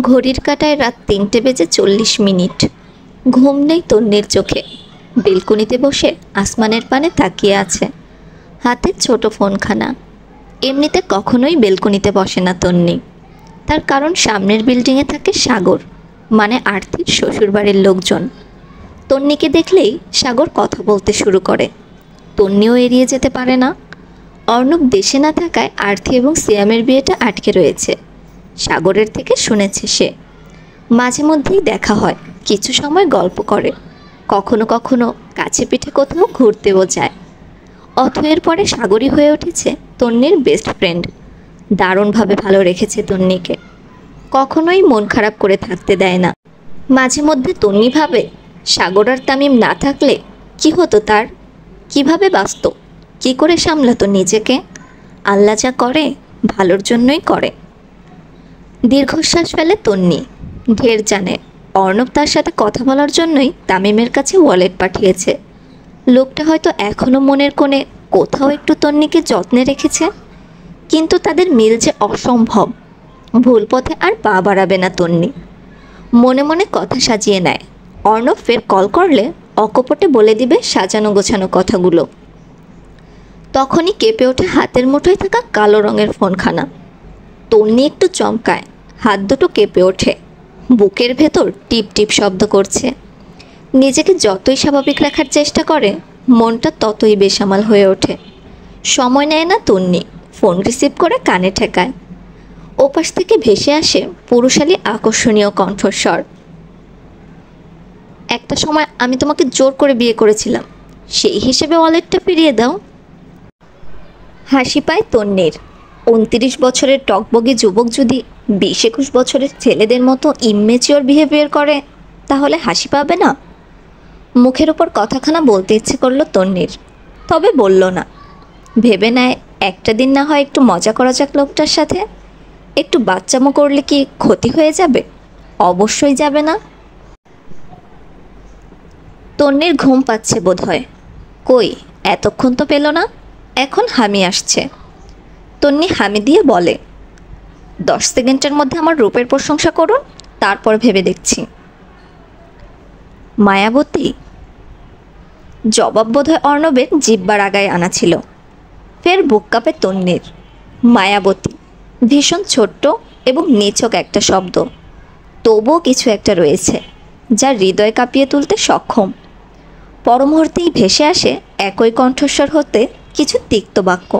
ঘড়ির কাঁটায় রাত ৩:40 ঘুম নেই তন্নির চোখে। বেলকনিতে বসে আসমানের পানে তাকিয়ে আছে, হাতে ছোট ফোনখানা। এমনিতে কখনোই বেলকনিতে বসে না তন্নি, তার কারণ সামনের বিল্ডিংয়ে থাকে সাগর, মানে আরতির শ্বশুরবাড়ির লোকজন। তন্নিকে দেখলেই সাগর কথা বলতে শুরু করে। তন্নিও এড়িয়ে যেতে পারে না। অর্ণব দেশে না থাকায় আরতি এবং সিয়ামের বিয়েটা আটকে রয়েছে। সাগরের থেকে শুনেছে সে। মাঝে মধ্যেই দেখা হয়, কিছু সময় গল্প করে, কখনো কখনো কাছে পিঠে কোথাও ঘুরতেও যায়। অথয়ের পরে সাগরই হয়ে উঠেছে তন্নির বেস্ট ফ্রেন্ড। দারুণভাবে ভালো রেখেছে তন্নিকে, কখনোই মন খারাপ করে থাকতে দেয় না। মাঝে মধ্যে তন্নি ভাবে, সাগর আর তামিম না থাকলে কি হতো তার, কিভাবে বাঁচত, কি করে সামলাতো নিজেকে। আল্লাহ যা করে ভালোর জন্যই করে। দীর্ঘশ্বাস ফেলে তন্নি। ঢের জানে অর্ণব তার সাথে কথা বলার জন্যই তামিমের কাছে ওয়ালেট পাঠিয়েছে। লোকটা হয়তো এখনও মনের কোণে কোথাও একটু তন্নিকে যত্নে রেখেছে, কিন্তু তাদের মিল যে অসম্ভব। ভুল পথে আর পা বাড়াবে না তন্নি। মনে মনে কথা সাজিয়ে নেয়, অর্ণব ফের কল করলে অকপটে বলে দিবে সাজানো গোছানো কথাগুলো। তখনই কেঁপে ওঠে হাতের মুঠোয় থাকা কালো রঙের ফোনখানা। তন্নি একটু চমকায়, হাত দুটো কেঁপে ওঠে, বুকের ভেতর টিপ টিপ শব্দ করছে। নিজেকে যতই স্বাভাবিক রাখার চেষ্টা করে, মনটা ততই বেসামাল হয়ে ওঠে। সময় নেয় না তন্নি, ফোন রিসিভ করে কানে ঠেকায়। ওপাশ থেকে ভেসে আসে পুরুষালী আকর্ষণীয় কণ্ঠস্বর। একটা সময় আমি তোমাকে জোর করে বিয়ে করেছিলাম, সেই হিসেবে ওয়ালেটটা ফিরিয়ে দাও। হাসি পায় তন্নির। 29 বছরের টকবগে যুবক যদি 20-21 বছরের ছেলেদের মতো ইমমেচিওর বিহেভিয়ার করে, তাহলে হাসি পাবে না? মুখের ওপর কথাখানা বলতে ইচ্ছে করলো তন্নির, তবে বলল না। ভেবে নেয় একটা দিন না হয় একটু মজা করা যাক লোকটার সাথে। একটু বাচ্চামো করলে কি ক্ষতি হয়ে যাবে? অবশ্যই যাবে না। তন্নির ঘুম পাচ্ছে বোধ হয়। কই, এতক্ষণ তো পেল না, এখন হামি আসছে। তন্নি হামি দিয়ে বলে, 10 সেকেন্ডের মধ্যে আমার রূপের প্রশংসা করুন, তারপর ভেবে দেখছি। মায়াবতী জবাব বোধহয় অর্ণবের জিহ্বার আগায় আনা ছিল। ফের বুক কাঁপে তন্নির। মায়াবতী ভীষণ ছোট্ট এবং নিছক একটা শব্দ, তবুও কিছু একটা রয়েছে যা হৃদয় কাঁপিয়ে তুলতে সক্ষম। পরমুহূর্তেই ভেসে আসে একই কণ্ঠস্বর হতে কিছু তিক্ত বাক্য।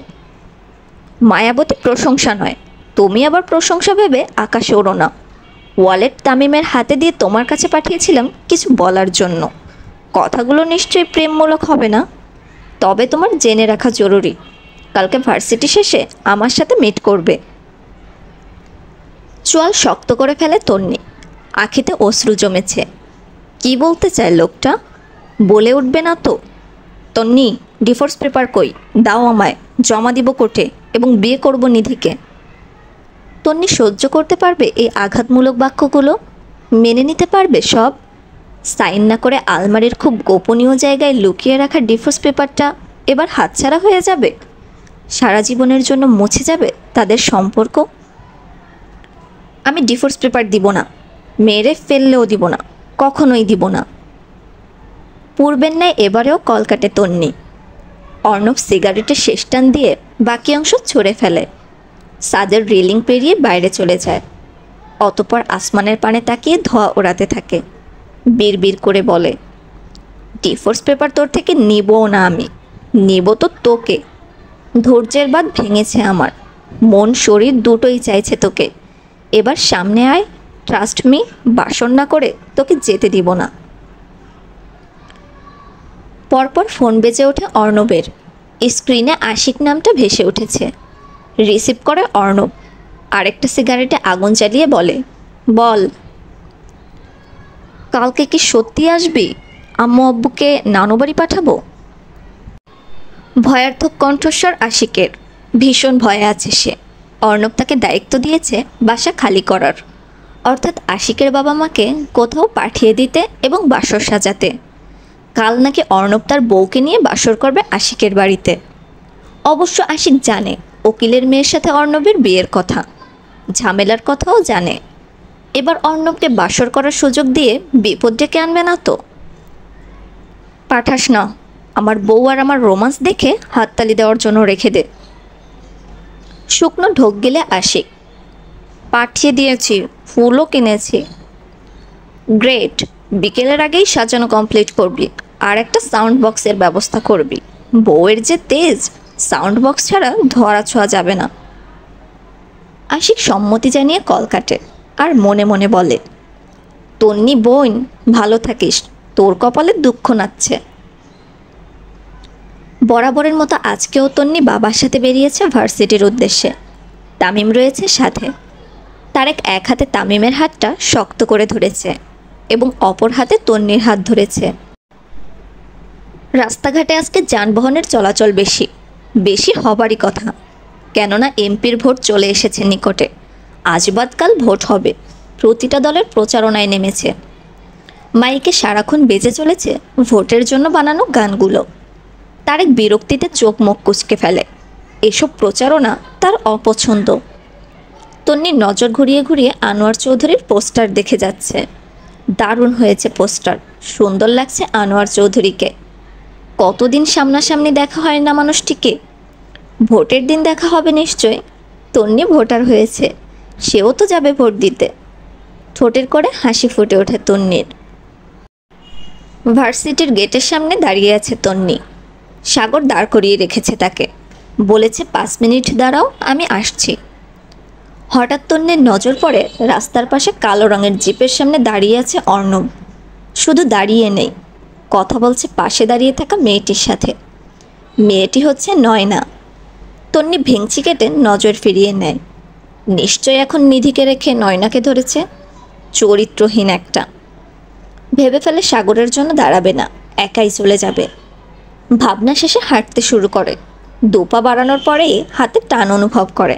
মায়াবতী প্রশংসা নয়, তুমি আবার প্রশংসা ভেবে আকাশে ওড়ো না। ওয়ালেট তামিমের হাতে দিয়ে তোমার কাছে পাঠিয়েছিলাম কিছু বলার জন্য। কথাগুলো নিশ্চয়ই প্রেমমূলক হবে না, তবে তোমার জেনে রাখা জরুরি, কালকে ভার্সিটি শেষে আমার সাথে মিট করবে। চোয়াল শক্ত করে ফেলে তন্নি, আঁখিতে অশ্রু জমেছে। কি বলতে চায় লোকটা? বলে উঠবে না তো? তন্নি, ডিভোর্স পেপার কই, দাও আমায়, জমা দিব কোর্টে এবং বিয়ে করব নিধিকে। তন্নি সহ্য করতে পারবে এই আঘাতমূলক বাক্যগুলো? মেনে নিতে পারবে সব? সাইন না করে আলমারির খুব গোপনীয় জায়গায় লুকিয়ে রাখা ডিভোর্স পেপারটা এবার হাতছাড়া হয়ে যাবে? সারা জীবনের জন্য মুছে যাবে তাদের সম্পর্ক? আমি ডিভোর্স পেপার দিব না, মেরে ফেললেও দিব না, কখনোই দিব না। পূর্বের ন্যায় এবারেও কল কাটে তন্নি। অর্ণব সিগারেটের শেষ টান দিয়ে বাকি অংশ ছড়ে ফেলে। ছাদের রেলিং পেরিয়ে বাইরে চলে যায়। অতঃপর আসমানের পানে তাকিয়ে ধোঁয়া ওড়াতে থাকে। বিড়বিড় করে বলে, ডিভোর্স পেপার তোর থেকে নিবও না আমি, নিব তো তোকে। ধৈর্যের বাঁধ ভেঙেছে আমার, মন শরীর দুটোই চাইছে তোকে। এবার সামনে আয়, ট্রাস্ট মি, বাসন না করে তোকে যেতে দিব না। পরপর ফোন বেজে ওঠে অর্ণবের। স্ক্রিনে আশিক নামটা ভেসে উঠেছে। রিসিভ করে অর্ণব, আরেকটা সিগারেটে আগুন জ্বালিয়ে বলে, বল। কালকে কি সত্যি আসবি? আম্মু আব্বুকে নানুবাড়ি পাঠাবো? ভয়ার্থক কণ্ঠস্বর আশিকের। ভীষণ ভয়ে আছে সে। অর্ণব তাকে দায়িত্ব দিয়েছে বাসা খালি করার, অর্থাৎ আশিকের বাবা মাকে কোথাও পাঠিয়ে দিতে এবং বাসর সাজাতে। কাল নাকি অর্ণব তার বউকে নিয়ে বাসর করবে আশিকের বাড়িতে। অবশ্য আশিক জানে উকিলের মেয়ের সাথে অর্ণবের বিয়ের কথা, ঝামেলার কথাও জানে। এবার অর্ণবকে বাসর করার সুযোগ দিয়ে বিপদ ডেকে আনবে না তো? পাঠাস না, আমার বউ আর আমার রোমান্স দেখে হাততালি দেওয়ার জন্য রেখে দে। শুকনো ঢোক গেলে আশিক, পাঠিয়ে দিয়েছি, ফুলও কিনেছি। গ্রেট, বিকেলের আগেই সাজানো কমপ্লিট করবি, আর একটা সাউন্ড বক্সের ব্যবস্থা করবি। বউয়ের যে তেজ, সাউন্ড বক্স ছাড়া ধরা ছোঁয়া যাবে না। আশিক সম্মতি জানিয়ে কল কাটে আর মনে মনে বলে, তন্নি বোন, ভালো থাকিস, তোর কপালে দুঃখ নাচ্ছে। বরাবরের মতো আজকেও তন্নি বাবার সাথে বেরিয়েছে ভার্সিটির উদ্দেশ্যে। তামিম রয়েছে সাথে। তারেক এক হাতে তামিমের হাতটা শক্ত করে ধরেছে এবং অপর হাতে তন্নির হাত ধরেছে। রাস্তাঘাটে আজকে যানবাহনের চলাচল বেশি বেশি হবারই কথা, কেননা এমপির ভোট চলে এসেছে নিকটে। আজ বাদ কাল ভোট হবে, প্রতিটা দলের প্রচারণায় নেমেছে। মাইকে সারাক্ষণ বেজে চলেছে ভোটের জন্য বানানো গানগুলো। তারেক বিরক্তিতে চোখ মুখ কুঁচকে ফেলে। এসব প্রচারণা তার অপছন্দ। তন্নির নজর ঘুরিয়ে ঘুরিয়ে আনোয়ার চৌধুরীর পোস্টার দেখে যাচ্ছে। দারুণ হয়েছে পোস্টার, সুন্দর লাগছে আনোয়ার চৌধুরীকে। কতদিন সামনাসামনি দেখা হয় না মানুষটিকে। ভোটের দিন দেখা হবে নিশ্চয়। তন্নি ভোটার হয়েছে, সেও তো যাবে ভোট দিতে। ঠোঁটের করে হাসি ফুটে ওঠে তন্নির। ভার্সিটির গেটের সামনে দাঁড়িয়ে আছে তন্নি। সাগর দাঁড় করিয়ে রেখেছে তাকে, বলেছে 5 মিনিট দাঁড়াও, আমি আসছি। হঠাৎ তন্নির নজর পড়ে রাস্তার পাশে কালো রঙের জিপের সামনে দাঁড়িয়ে আছে অর্ণব। শুধু দাঁড়িয়ে নেই, কথা বলছে পাশে দাঁড়িয়ে থাকা মেয়েটির সাথে। মেয়েটি হচ্ছে নয়না। তন্নি ভেঙচি কেটে নজর ফিরিয়ে নেয়। নিশ্চয় এখন নিধিকে রেখে নয়নাকে ধরেছে। চরিত্রহীন একটা। ভেবে ফেলে সাগরের জন্য দাঁড়াবে না, একাই চলে যাবে। ভাবনা শেষে হাঁটতে শুরু করে। দুপা বাড়ানোর পরেই হাতে টান অনুভব করে।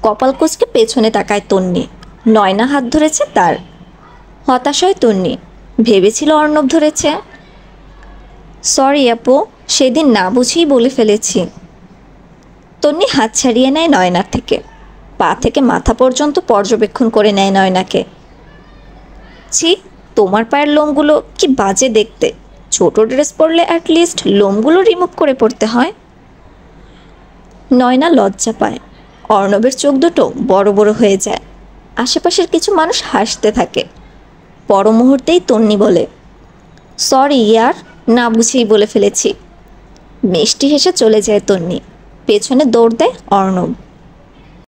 কপাল কুঁচকে পেছনে তাকায় তন্নি। নয়না হাত ধরেছে তার। হতাশ হয় তন্নি, ভেবেছিল অর্ণব ধরেছে। সরি আপু, সেদিন না বুঝেই বলে ফেলেছি। তন্নি হাত ছাড়িয়ে নেয় নয়নার থেকে। পা থেকে মাথা পর্যন্ত পর্যবেক্ষণ করে নেয় নয়নাকে। ছি, তোমার পায়ের লোমগুলো কি বাজে দেখতে। ছোট ড্রেস পরলে অ্যাটলিস্ট লোমগুলো রিমুভ করে পড়তে হয়। নয়না লজ্জা পায়। অর্ণবের চোখ দুটো বড় বড় হয়ে যায়। আশেপাশের কিছু মানুষ হাসতে থাকে। পর মুহূর্তেই তন্নি বলে, সরি ইয়ার, না বুঝেই বলে ফেলেছি। মিষ্টি হেসে চলে যায় তন্নি। পেছনে দৌড় দেয় অর্ণব।